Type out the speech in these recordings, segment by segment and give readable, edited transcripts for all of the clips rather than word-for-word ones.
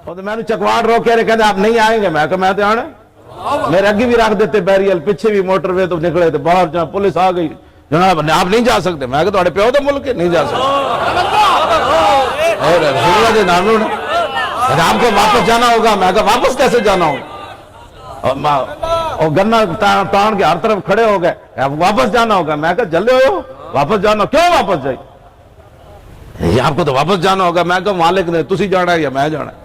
میں نے چکواڑ روکے رہے کہتے آپ نہیں آئیں گے، میں کہا میں تو آنا، میرے اگے بھی رکھ دیتے بیریل، پیچھے بھی موٹر وے تو نکلے تھے، باہر جہاں پولیس آ گئی، جناب آپ نہیں جا سکتے، میں کہا تھوڑے پیو تو ملک ہے، نہیں جا سکتے، آپ کو واپس جانا ہوگا، میں کہا واپس کیسے جانا ہوگا، اور گنا تان کے ہر طرف کھڑے ہو گئے، واپس جانا ہوگا، میں کہا جلے ہو واپس جانا، کیوں واپس جائے، یہ آپ کو تو واپس جانا ہوگا، میں کہا مالک نے تسی جانا ہے یا میں جانا ہے،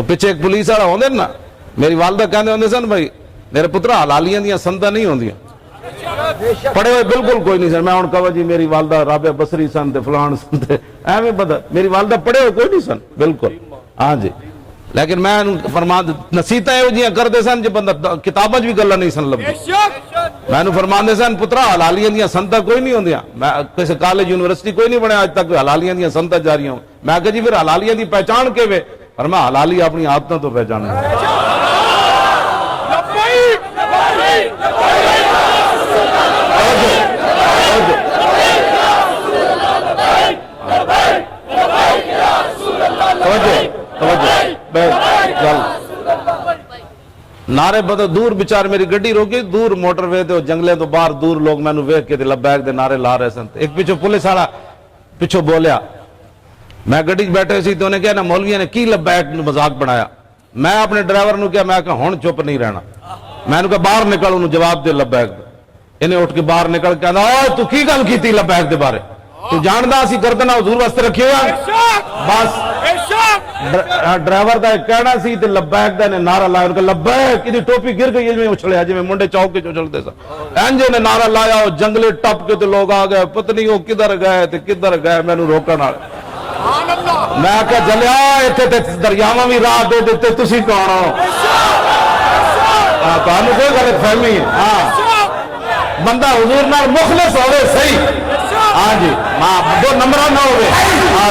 پیچھے ایک پولیس والا ہوندے نا، میری والدہ کہنے ہوندے سن بھائی میرے پترا حلالیاں دیاں سنتاں نہیں ہوندیاں، پڑھے ہوئے بالکل کوئی نہیں سن، میں ہوں کہا جی میری والدہ رابعہ بصری سن تے فلان سن تے ایویں پتہ، میری والدہ پڑھے ہوئے کوئی نہیں سن بالکل، ہاں جی، لیکن میں فرما نصیحتاں ایہو جیاں کردے سن جو بندہ کتاباں بھی گلاں نہیں سن لبدی، میں نے فرماندے سن پترا حلالیاں دیاں سنتاں کوئی نہیں ہوندیاں، میں کسی کالج یونیورسٹی کوئی نہیں بنیا اج تک حلالیاں دیاں سنتاں جاری ہوں، میں کہا جی پھر حلالیاں دی پہچان کیویں، فرمایا حلالی اپنی عادتوں تو پہچانے، نعرے بدل دور بچار میری گڈی روکی دور موٹر وے تے جنگلے تو باہر دور لوگ مینوں ویکھ کے تے لبیک دے نعرے لا رہے سن، ایک پیچھے پولیس والا پیچھے بولیا، میں گڈی بیٹھے سی تو انہیں کہا نا مولویوں نے کی لبیک مذاق بنایا، میں اپنے ڈرائیور نو کہا میں کہا ہن چپ نہیں رہنا، میں نے کہا باہر نکل انہوں جواب دے لبیک دے، انہیں اٹھ کے باہر نکل کے کہا اوہ تو کی گل کیتی لبیک دے بارے، تو جاندا اسی گردن حضور واسطے رکھی ہویا، بس ڈرائیور دا کہنا سی تے لبیک دا نے نعرہ لایا، ان کا لبیک ادی ٹوپی گر گئی جویں اچھلیا جویں منڈے چوک کے اچھلدے سن، انج نے نعرہ لایا او جنگلے ٹپ کے تے لوگ آ گئے، پتہ نہیں وہ کدھر گئے تے کدھر گئے، مینوں روکن والے، میں کہا جلیا ایتھے تے دریاواں بھی راہ دے دیتے تسی کون ہو، تانوں کوئی غلط فہمی ہے، ہاں بندہ حضور نال مخلص ہوے صحیح، ہاں جی، ہاں دو نمبر نہ ہوے، ہاں